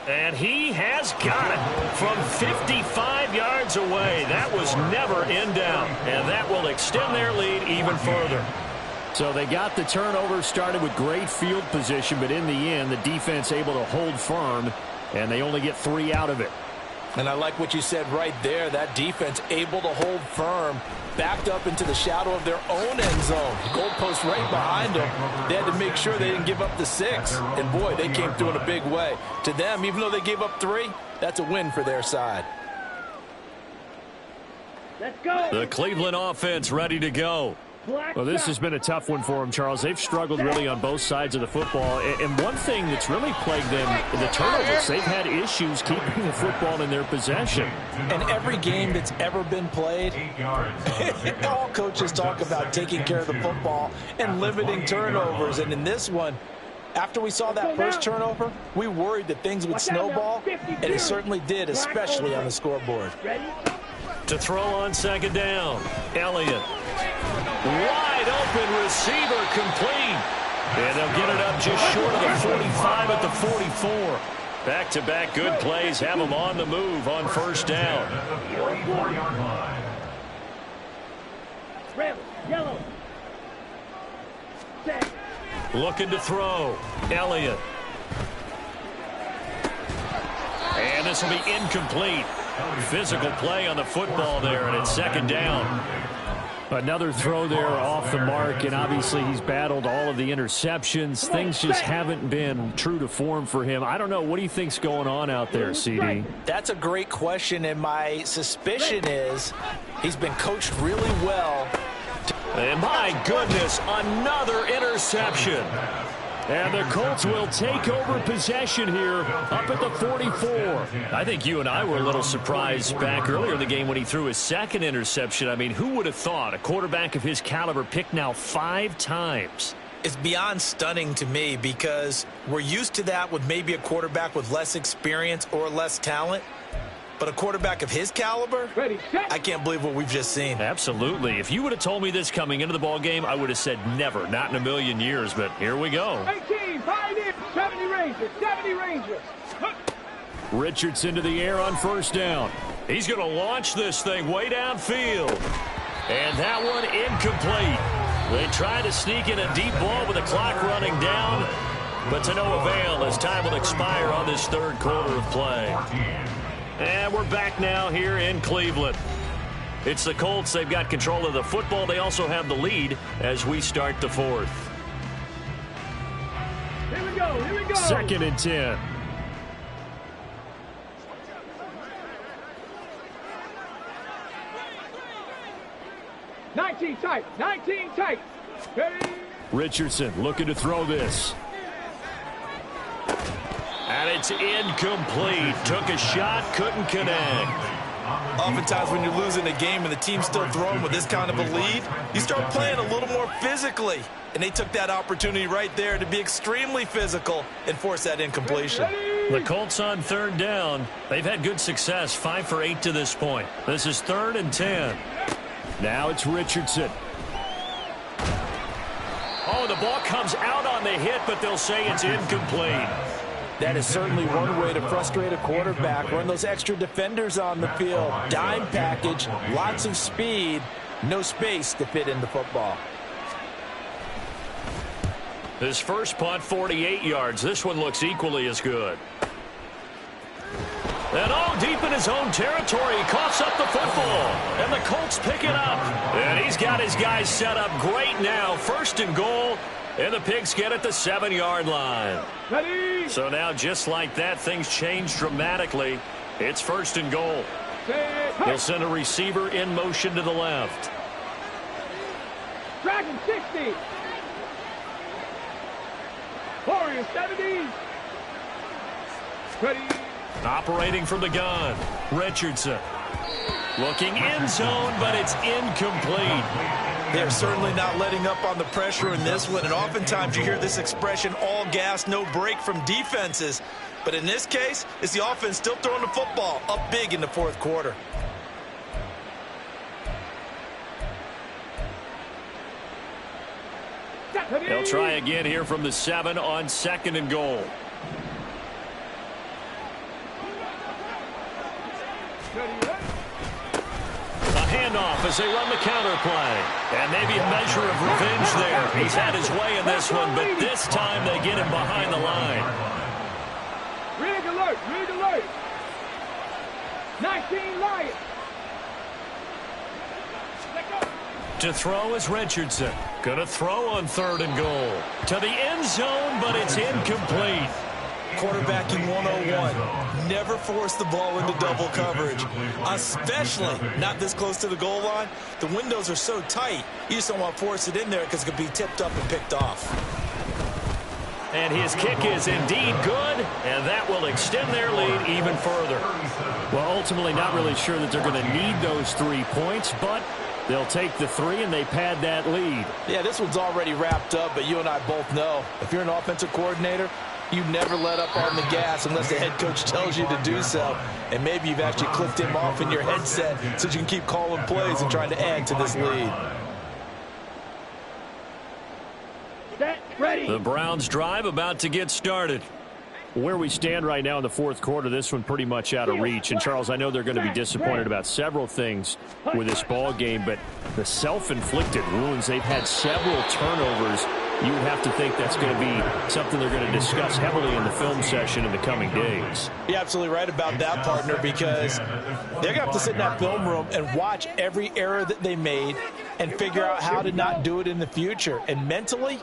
And he has got it from 55 yards away. That was never in doubt, and that will extend their lead even further. So they got the turnover, started with great field position, but in the end, the defense able to hold firm, and they only get 3 out of it. And I like what you said right there. That defense able to hold firm, backed up into the shadow of their own end zone. Goalpost right behind them. They had to make sure they didn't give up the 6. And, boy, they came through in a big way. To them, even though they gave up 3, that's a win for their side. Let's go! The Cleveland offense ready to go. Well, this has been a tough one for them, Charles. They've struggled really on both sides of the football. And one thing that's really plagued them, the turnovers. They've had issues keeping the football in their possession. And every game that's ever been played, all coaches talk about taking care of the football and limiting turnovers. And in this one, after we saw that first turnover, we worried that things would snowball, and it certainly did, especially on the scoreboard. To throw on second down, Elliott. Wide open receiver complete. And they'll get it up just short of the 45 at the 44. Back-to-back good plays have them on the move on first down. Red, yellow. Set. Looking to throw, Elliott. And this will be incomplete. Physical play on the football there, and it's second down. Another throw there off the mark, and obviously he's battled all of the interceptions. Things just haven't been true to form for him. I don't know. What do you think's going on out there, CD? That's a great question, and my suspicion is he's been coached really well. And my goodness, another interception. And the Colts will take over possession here up at the 44. I think you and I were a little surprised back earlier in the game when he threw his second interception. I mean, who would have thought a quarterback of his caliber picked now 5 times? It's beyond stunning to me because we're used to that with maybe a quarterback with less experience or less talent. But a quarterback of his caliber, I can't believe what we've just seen. Absolutely. If you would have told me this coming into the ball game, I would have said never, not in a million years. But here we go. 18, Pioneers, 70 Rangers, 70 Rangers. Richardson to the air on first down. He's going to launch this thing way downfield. And that one incomplete. They try to sneak in a deep ball with the clock running down, but to no avail as time will expire on this third quarter of play. And we're back now here in Cleveland. It's the Colts. They've got control of the football. They also have the lead as we start the fourth. Here we go, here we go. 2nd and 10. Nineteen tight. Ready? Richardson looking to throw this. And it's incomplete. Took a shot, couldn't connect. Oftentimes when you're losing a game and the team's still throwing with this kind of a lead, you start playing a little more physically. And they took that opportunity right there to be extremely physical and force that incompletion. The Colts on third down. They've had good success, 5 for 8 to this point. This is 3rd and 10. Now it's Richardson. Oh, the ball comes out on the hit, but they'll say it's incomplete. That is certainly one way to frustrate a quarterback. Run those extra defenders on the field. Dime package, lots of speed, no space to fit in the football. His first punt, 48 yards. This one looks equally as good. And deep in his own territory, he coughs up the football. And the Colts pick it up. And he's got his guys set up great now. 1st and goal And the Pigskin at the 7-yard line. Ready. So now, just like that, things change dramatically. It's 1st and goal. He'll send a receiver in motion to the left. Dragon 60. Warrior 70. Ready. Operating from the gun, Richardson. Looking end zone, but it's incomplete. They're certainly not letting up on the pressure in this one, and oftentimes you hear this expression, all gas, no break from defenses. But in this case, it's the offense still throwing the football up big in the 4th quarter. They'll try again here from the 7 on 2nd and goal. A handoff as they run the counter play. And maybe a measure of revenge there. He's had his way in this one, but this time they get him behind the line. Rig alert, rig alert. 19 Lions. To throw is Richardson. Going to throw on 3rd and goal. To the end zone, but it's incomplete. Quarterbacking 101. Never force the ball into double coverage, especially not this close to the goal line. The windows are so tight, you just don't want to force it in there because it could be tipped up and picked off. And his kick is indeed good, and that will extend their lead even further. Well, ultimately not really sure that they're going to need those 3 points, but they'll take the 3 and they pad that lead. Yeah, this one's already wrapped up, but you and I both know if you're an offensive coordinator, you never let up on the gas unless the head coach tells you to do so. And maybe you've actually clicked him off in your headset so you can keep calling plays and trying to add to this lead. Set, ready. The Browns drive about to get started. Where we stand right now in the 4th quarter, this one pretty much out of reach. And, Charles, I know they're going to be disappointed about several things with this ball game, but the self-inflicted wounds, they've had several turnovers. You would have to think that's going to be something they're going to discuss heavily in the film session in the coming days. You're absolutely right about that, partner, because they're going to have to sit in that film room and watch every error that they made and figure out how to not do it in the future. And mentally,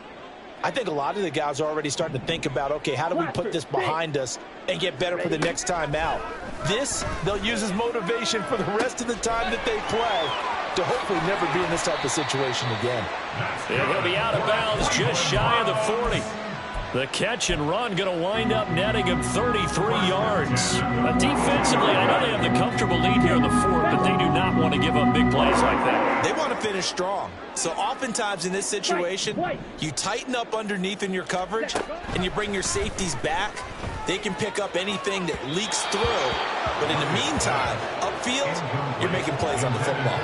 I think a lot of the guys are already starting to think about, okay, how do we put this behind us and get better for the next time out? This, they'll use as motivation for the rest of the time that they play to hopefully never be in this type of situation again. They're going to be out of bounds just shy of the 40. The catch and run going to wind up netting him 33 yards. Defensively, I know they have the comfortable lead here in the 4th, but they do not want to give up big plays like that. They want to finish strong. So oftentimes in this situation, you tighten up underneath in your coverage and you bring your safeties back. They can pick up anything that leaks through. But in the meantime, upfield, you're making plays on the football.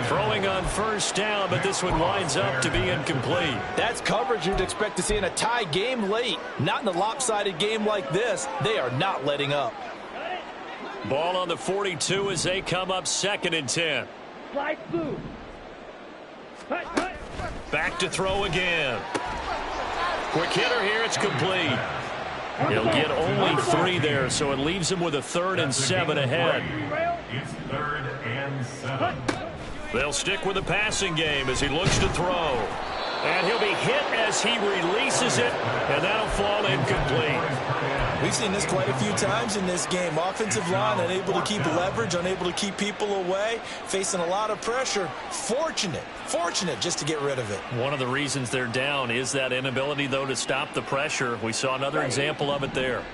Throwing on 1st down, but this one winds up to be incomplete. That's coverage you'd expect to see in a tie game late. Not in a lopsided game like this. They are not letting up. Ball on the 42 as they come up 2nd and 10. Slide through. Back to throw again. Quick hitter here, it's complete. He'll get only 3 there, so it leaves him with a 3rd and 7 ahead. It's 3rd and 7. They'll stick with the passing game as he looks to throw. And he'll be hit as he releases it, and that'll fall incomplete. We've seen this quite a few times in this game. Offensive line unable to keep leverage, unable to keep people away, facing a lot of pressure. Fortunate just to get rid of it. One of the reasons they're down is that inability, though, to stop the pressure. We saw another example of it there.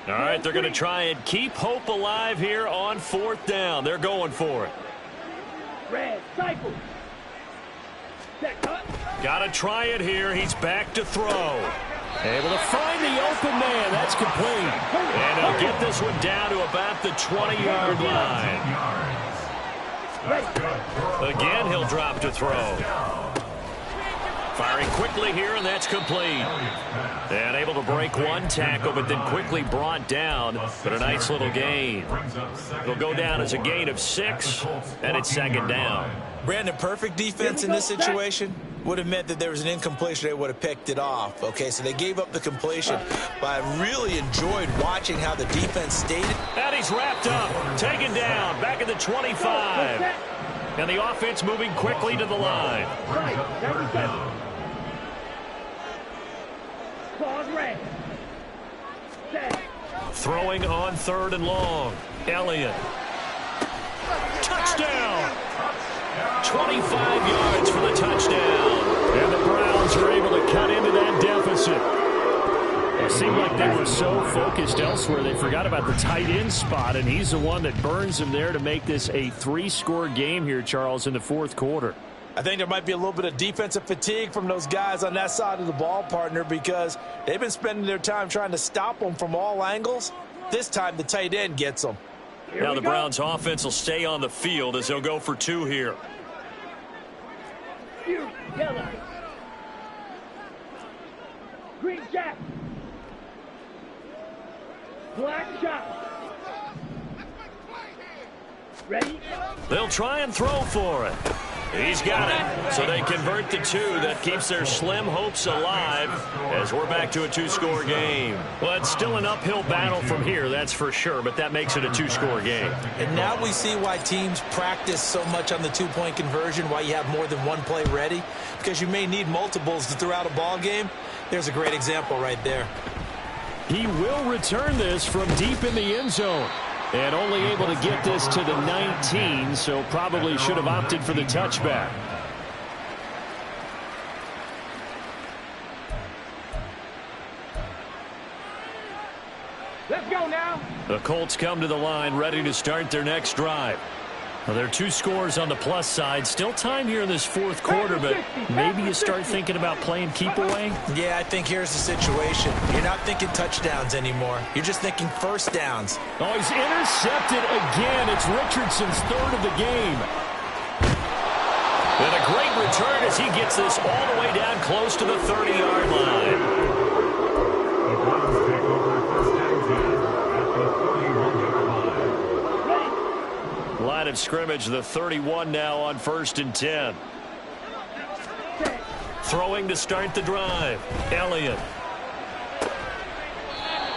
All right, they're going to try and keep hope alive here on 4th down. They're going for it. Red, cycle. Got to try it here. He's back to throw. Able to find the open man. That's complete. And he'll get this one down to about the 20-yard line. Again, he'll drop to throw. Firing quickly here, and that's complete. And able to break one tackle, but then quickly brought down. But a nice little gain. It'll go down as a gain of 6, and it's 2nd down. Brandon, perfect defense in this situation would have meant that there was an incompletion. They would have picked it off. Okay, so they gave up the completion, but I really enjoyed watching how the defense stayed. And he's wrapped up, taken down, back at the 25. And the offense moving quickly to the line. red. Set. Throwing on 3rd and long. Elliott. Touchdown. 25 yards for the touchdown. And the Browns are able to cut into that deficit. It seemed like they were so focused elsewhere they forgot about the tight end spot, and he's the one that burns them there to make this a 3-score game here, Charles, in the 4th quarter. I think there might be a little bit of defensive fatigue from those guys on that side of the ball, partner, because they've been spending their time trying to stop them from all angles. This time the tight end gets them. Now the Browns offense will stay on the field as they'll go for 2 here. Yellow. Green jack. Black shot. Ready? They'll try and throw for it. He's got it. So they convert the 2. That keeps their slim hopes alive as we're back to a 2-score game. Well, it's still an uphill battle from here, that's for sure, but that makes it a 2-score game. And now we see why teams practice so much on the 2-point conversion, why you have more than one play ready, because you may need multiples to throw out a ball game. There's a great example right there. He will return this from deep in the end zone. And only able to get this to the 19, so probably should have opted for the touchback. Let's go now. The Colts come to the line ready to start their next drive. Well, there are 2 scores on the plus side. Still time here in this 4th quarter, but maybe you start thinking about playing keep away? Yeah, I think here's the situation. You're not thinking touchdowns anymore. You're just thinking first downs. Oh, he's intercepted again. It's Richardson's 3rd of the game. And a great return as he gets this all the way down close to the 30-yard line. The Browns take over 1st and 10 at the 31-yard line. Line of scrimmage, the 31 now on 1st and 10. Throwing to start the drive. Elliott.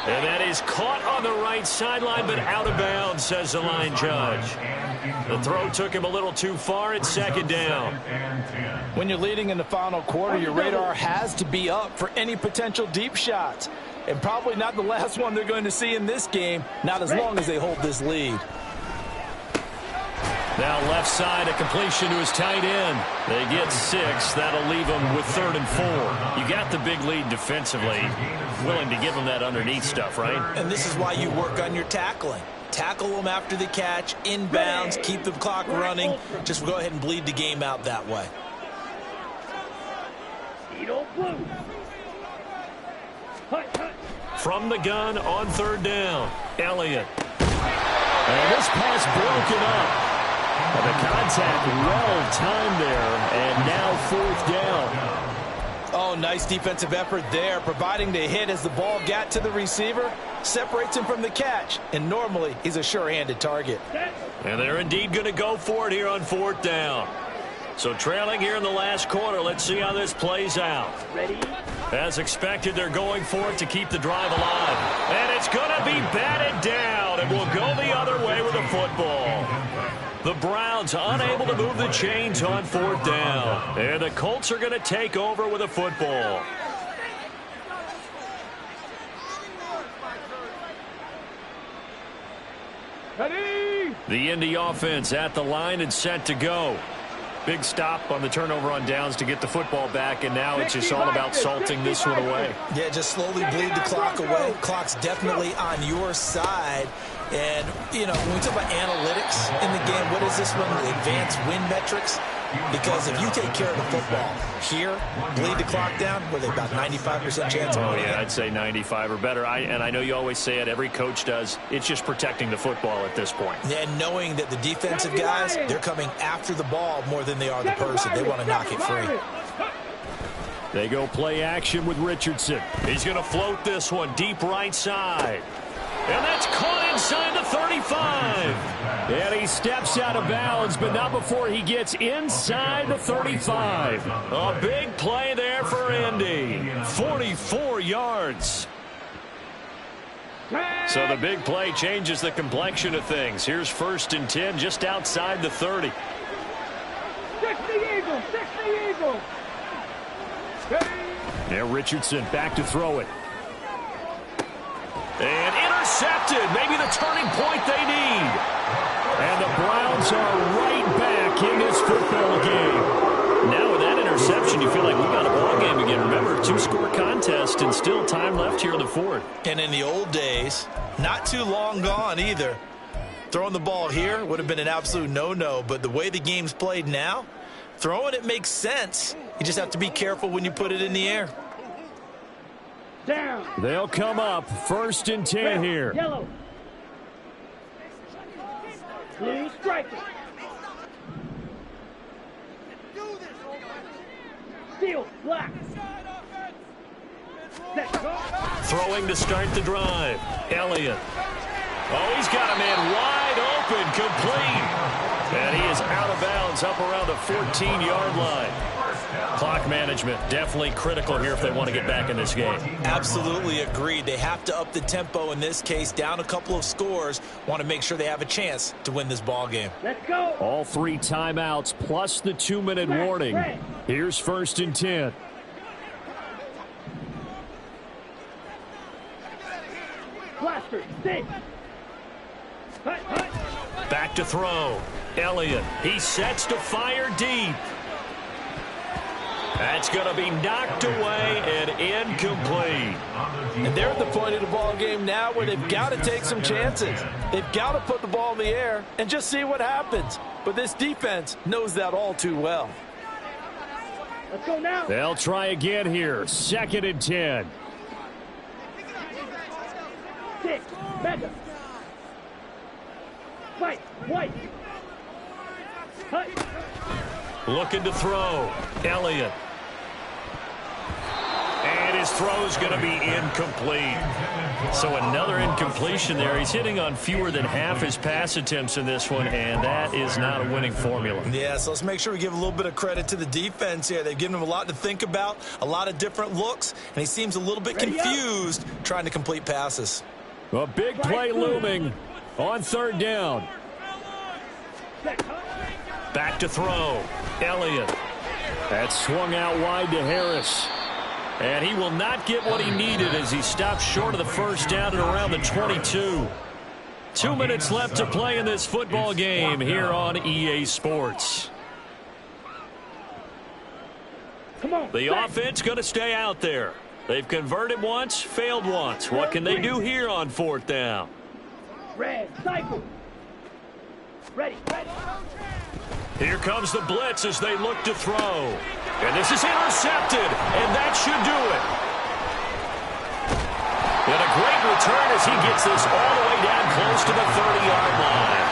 And that is caught on the right sideline, but out of bounds, says the line judge. The throw took him a little too far. It's 2nd down. When you're leading in the final quarter, your radar has to be up for any potential deep shots. And probably not the last one they're going to see in this game, not as long as they hold this lead. Now left side, a completion to his tight end. They get 6. That'll leave them with 3rd and 4. You got the big lead defensively. Willing to give them that underneath stuff, right? And this is why you work on your tackling. Tackle them after the catch, inbounds, keep the clock running. Just go ahead and bleed the game out that way. From the gun on 3rd down, Elliott. And this pass broken up. And the contact well timed there, and now 4th down. Oh, nice defensive effort there, providing the hit as the ball got to the receiver, separates him from the catch, and normally he's a sure-handed target. And they're indeed going to go for it here on 4th down. So trailing here in the last quarter, let's see how this plays out. Ready? As expected, they're going for it to keep the drive alive. And it's going to be batted down, and will go the other way with the football. The Browns unable to move the chains on 4th down. And the Colts are going to take over with a football. Ready? The Indy offense at the line and set to go. Big stop on the turnover on downs to get the football back, and now it's just all about salting this one away. Yeah, just slowly bleed the clock away. Clock's definitely on your side. And, you know, when we talk about analytics in the game, what is this one? Advanced win metrics? Because if you take care of the football here, bleed the clock down, with about 95% chance of winning. Oh, yeah, I'd say 95 or better. And I know you always say it, every coach does. It's just protecting the football at this point. And knowing that the defensive guys, they're coming after the ball more than they are the person. They want to knock it free. They go play action with Richardson. He's going to float this one deep right side. And that's caught inside the 35. And he steps out of bounds, but not before he gets inside the 35. A big play there for Indy. 44 yards. So the big play changes the complexion of things. Here's 1st and 10 just outside the 30. 60 Eagles, 60 Eagles. Now Richardson back to throw it. And intercepted. Maybe the turning point they need. And the Browns are right back in this football game. Now with that interception, you feel like we've got a ball game again. Remember, 2-score contest and still time left here in the fourth. And in the old days, not too long gone either, throwing the ball here would have been an absolute no-no. But the way the game's played now, throwing it makes sense. You just have to be careful when you put it in the air. Down. They'll come up 1st and 10 here. Yellow. Clean striker. Steel. Black. Set. Go. Throwing to start the drive. Elliott. Oh, he's got a man wide open, complete. And he is out of bounds up around the 14-yard line. Clock management definitely critical here if they want to get back in this game. Absolutely agreed. They have to up the tempo in this case, down a couple of scores. Want to make sure they have a chance to win this ball game. Let's go. All 3 timeouts plus the 2-minute warning. Here's 1st and 10. Blaster. Stick. Hut, hut. Back to throw. Elliott. He sets to fire deep. That's going to be knocked away and incomplete. And they're at the point of the ball game now where they've got to take some chances. They've got to put the ball in the air and just see what happens. But this defense knows that all too well. Let's go now. They'll try again here. 2nd and 10. Stick. Mega. Fight. White. Hut. Looking to throw. Elliott. And his throw's going to be incomplete. So another incompletion there. He's hitting on fewer than half his pass attempts in this one, and that is not a winning formula. Yeah, so let's make sure we give a little bit of credit to the defense here. They've given him a lot to think about, a lot of different looks, and he seems a little bit confused trying to complete passes. A big play looming on 3rd down. Back to throw. Elliott. That swung out wide to Harris. And he will not get what he needed as he stopped short of the 1st down at around the 22. 2 minutes left to play in this football game here on EA Sports. Come on. The offense going to stay out there. They've converted once, failed once. What can they do here on 4th down? Red. Cycle. Ready. Ready. Here comes the blitz as they look to throw. And this is intercepted, and that should do it. And a great return as he gets this all the way down close to the 30-yard line.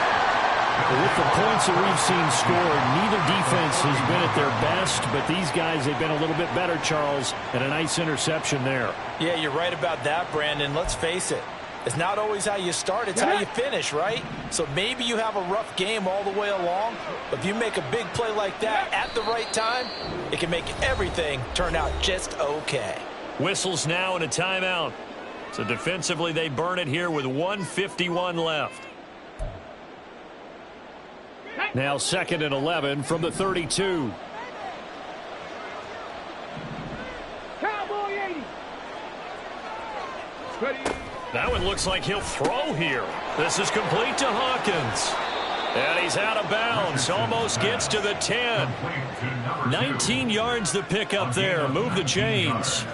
With the points that we've seen scored, neither defense has been at their best, but these guys have been a little bit better, Charles, and a nice interception there. Yeah, you're right about that, Brandon. Let's face it. It's not always how you start, it's how you finish, right? So maybe you have a rough game all the way along, but if you make a big play like that at the right time, it can make everything turn out just okay. Whistles now and a timeout. So defensively, they burn it here with 1:51 left. Now 2nd and 11 from the 32. Cowboy 80. Ready. That one looks like he'll throw here. This is complete to Hawkins. And he's out of bounds. Almost gets to the 10. 19 yards to pick up there. Move the chains.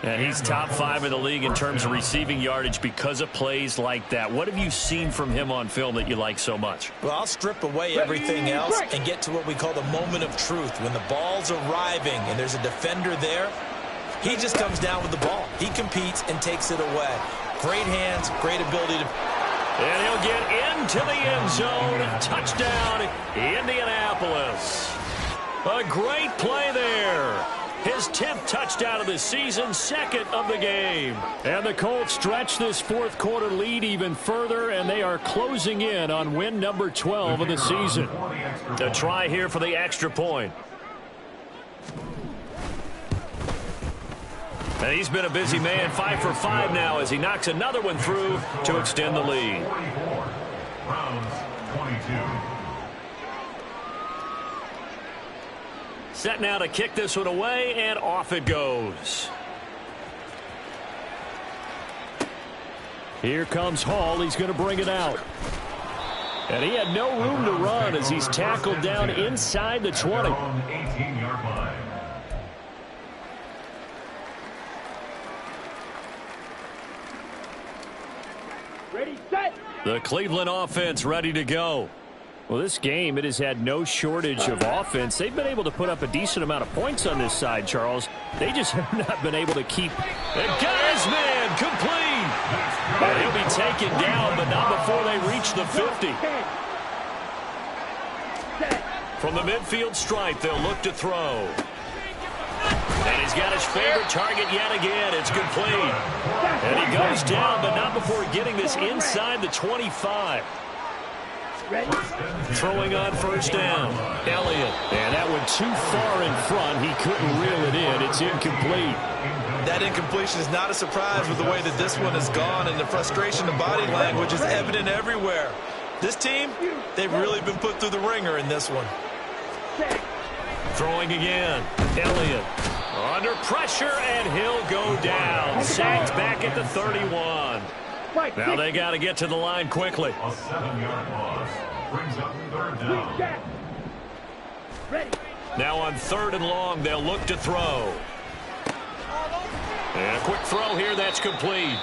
And he's top 5 in the league in terms of receiving yardage because of plays like that. What have you seen from him on film that you like so much? Well, I'll strip away everything else and get to what we call the moment of truth. When the ball's arriving and there's a defender there, he just comes down with the ball. He competes and takes it away. Great hands, great ability to... And he'll get into the end zone. Touchdown, Indianapolis. A great play there. His 10th touchdown of the season, 2nd of the game. And the Colts stretch this 4th quarter lead even further, and they are closing in on win number 12 of the season. A try here for the extra point. And he's been a busy man, 5 for 5 now as he knocks another one through to extend the lead. 44, Browns 22. Set now to kick this one away, and off it goes. Here comes Hall. He's going to bring it out. And he had no room to run as he's tackled down inside the 20. 18-yard line. Ready, set. The Cleveland offense ready to go. Well, this game, it has had no shortage of offense. They've been able to put up a decent amount of points on this side, Charles. They just have not been able to keep. And got his man complete. And he'll be taken down, but not before they reach the 50. From the midfield stripe, they'll look to throw. And he's got his favorite target yet again. It's complete. And he goes down, but not before getting this inside the 25. Throwing on first down. Elliott. And that one too far in front. He couldn't reel it in. It's incomplete. That incompletion is not a surprise with the way that this one has gone, and the frustration of body language is evident everywhere. This team, they've really been put through the ringer in this one. Throwing again. Elliott under pressure, and he'll go down. Sacked back at the 31. Now they got to get to the line quickly. A 7-yard loss brings up third down. Now on 3rd and long, they'll look to throw. And a quick throw here, that's complete.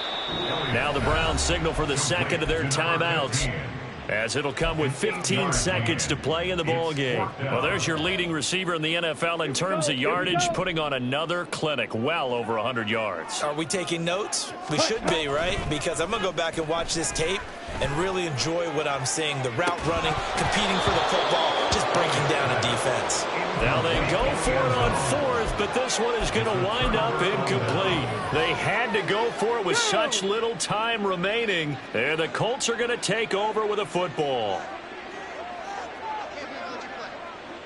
Now the Browns signal for the second of their timeouts, as it'll come with 15 seconds to play in the ball game. Well, there's your leading receiver in the NFL in terms of yardage, putting on another clinic, well over 100 yards. Are we taking notes? We should be, right? Because I'm going to go back and watch this tape and really enjoy what I'm seeing. The route running, competing for the football, just breaking down a defense. Now they go for it on 4th, but this one is going to wind up incomplete. They had to go for it with such little time remaining, and the Colts are going to take over with a football.